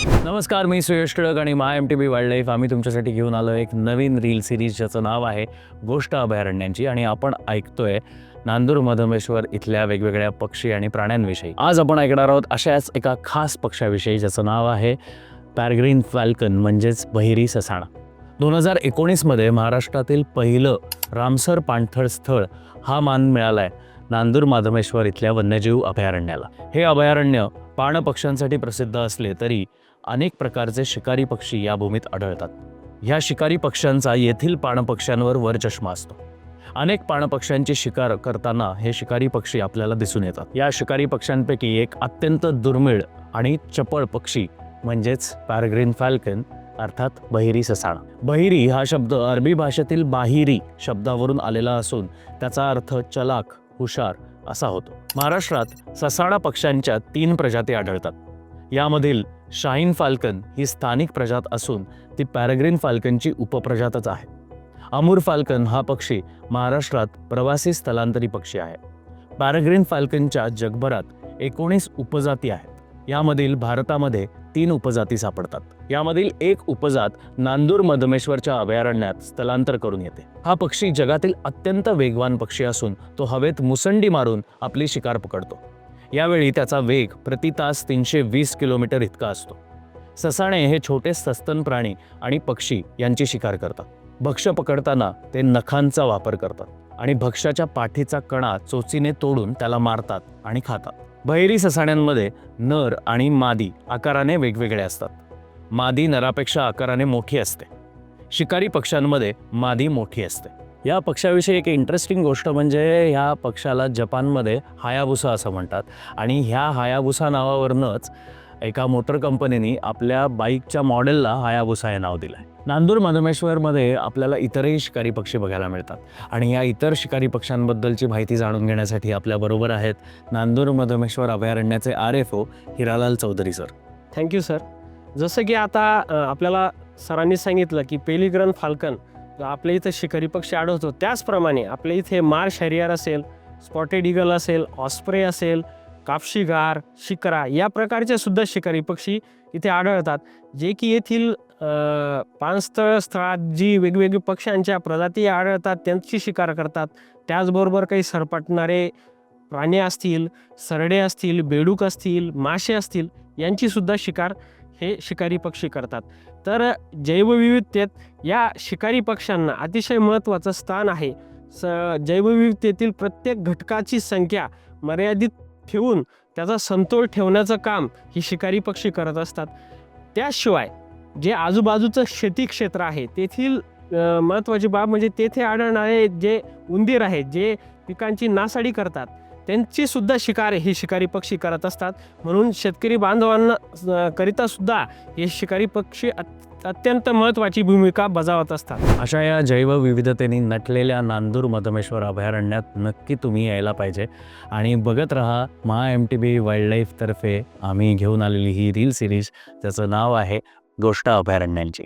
नमस्कार, मी सुयश टिळक आणि माय MTB wildlife आम्ही तुमच्यासाठी घेऊन आलो एक नवीन रील सिरीज ज्याचं नाव आहे गोष्ट अभयारण्यांची आणि आपण ऐकतोय नांदूर मधमेश्वर इथल्या वेगवेगळ्या पक्षी आणि प्राण्यांविषयी. आज आपण ऐकणार आहोत अशाच एका खास पक्षाविषयी ज्याचं नाव आहे पॅरेग्रीन फॅल्कन म्हणजेच बहिरी ससाणा. 2019मध्ये महाराष्ट्रातील पहिलं रामसर पाणथळ स्थळ हा मान मिळालाय नांदूर मधमेश्वर इथल्या वन्यजीव अभयारण्याला. हे अभयारण्य पाणपक्ष्यांसाठी प्रसिद्ध असले तरी अनेक प्रकारचे शिकारी पक्षी या भूमीत आढळतात. ह्या शिकारी पक्ष्यांचा येथील पाणपक्ष्यांवर वरचष्मा असतो. अनेक पाणपक्ष्यांची शिकार करताना हे शिकारी पक्षी आपल्याला दिसून येतात. या शिकारी पक्ष्यांपैकी एक अत्यंत दुर्मिळ आणि चपळ पक्षी म्हणजेच पॅरेग्रीन फॅल्कन अर्थात बहिरी ससाणा. बहिरी हा शब्द अरबी भाषेतील बाहिरी शब्दावरून आलेला असून त्याचा अर्थ चलाख, हुशार असा होतो. महाराष्ट्रात ससाणा पक्ष्यांच्या 3 प्रजाती आढळतात. यामधील शाहीन फाल्कन ही स्थानिक प्रजात असून ती पॅरेग्रीन फाल्कनची उपप्रजातच आहे. अमूर फाल्कन हा पक्षी महाराष्ट्रात प्रवासी स्थलांतरी पक्षी आहे. पॅरेग्रीन फाल्कनच्या जगभरात 19 उपजाती आहेत. यामधील भारतामध्ये 3 उपजाती सापडतात. यामधील एक उपजात नांदूर मधमेश्वरच्या अभयारण्यात स्थलांतर करून येते. हा पक्षी जगातील अत्यंत वेगवान पक्षी असून तो हवेत मुसंडी मारून आपली शिकार पकडतो. यावेळी त्याचा वेग प्रति तास 320 किलोमीटर इतका असतो. ससाणे हे छोटे सस्तन प्राणी आणि पक्षी यांची शिकार करतात. भक्ष्य पकडताना ते नखांचा वापर करतात आणि भक्ष्याच्या पाठीचा कणा चोचीने तोडून त्याला मारतात आणि खातात. बहिरी ससाण्यांमध्ये नर आणि मादी आकाराने वेगवेगळे असतात. मादी नरापेक्षा आकाराने मोठी असते. शिकारी पक्ष्यांमध्ये मादी मोठी असते. या पक्षाविषयी एक इंटरेस्टिंग गोष्ट म्हणजे ह्या पक्षाला जपानमध्ये हायाबुसा असं म्हणतात आणि ह्या हायाबुसा नावावरूनच एका मोटर कंपनीने आपल्या बाईकच्या मॉडेलला हायाबुसा हे नाव दिलं आहे. नांदूर मधमेश्वरमध्ये आपल्याला इतरही शिकारी पक्षी बघायला मिळतात आणि या इतर शिकारी पक्ष्यांबद्दलची माहिती जाणून घेण्यासाठी आपल्याबरोबर आहेत नांदूर मधमेश्वर अभयारण्याचे RFO Hiralal Chaudhari sir. Thank you sir. जसं की आता आपल्याला सरांनी सांगितलं की पेलिग्रन फाल्कन आपल्या इथं शिकारी पक्षी आढळतो, त्याचप्रमाणे आपल्या इथे मार्श हॅरियर असेल, स्पॉटेड ईगल असेल, ऑस्प्रे असेल, कापशीघार, शिकरा या प्रकारचे सुद्धा शिकारी पक्षी इथे आढळतात, जे की येथील स्थळात जी वेगवेगळी पक्ष्यांच्या प्रजाती आढळतात त्यांची शिकार करतात. त्याचबरोबर काही सरपटणारे प्राणी असतील, सरडे असतील, बेडूक असतील, मासे असतील यांची सुद्धा शिकार हे शिकारी पक्षी करतात. तर जैवविविधतेत या शिकारी पक्ष्यांना अतिशय महत्त्वाचं स्थान आहे. जैवविविधतेतील प्रत्येक घटकाची संख्या मर्यादित ठेवून त्याचा समतोल ठेवण्याचं काम ही शिकारी पक्षी करत असतात. त्याशिवाय जे आजूबाजूचं शेती क्षेत्र आहे तेथील महत्त्वाची बाब म्हणजे तेथे आढळणारे जे उंदीर आहेत जे पिकांची नासाडी करतात त्यांची सुद्धा शिकार हे शिकारी पक्षी करत असतात. म्हणून शेतकरी बांधवांना करिता सुद्धा हे शिकारी पक्षी अत्यंत महत्त्वाची भूमिका बजावत असतात. अशा या जैवविविधतेने नटलेल्या नांदूर मधमेश्वर अभयारण्यात नक्की तुम्ही यायला पाहिजे आणि बघत राहा माय MTB वाईल्डलाईफ तर्फे आम्ही घेऊन आलेली ही रील सिरीज ज्याचं नाव आहे गोष्ट अभयारण्यांची.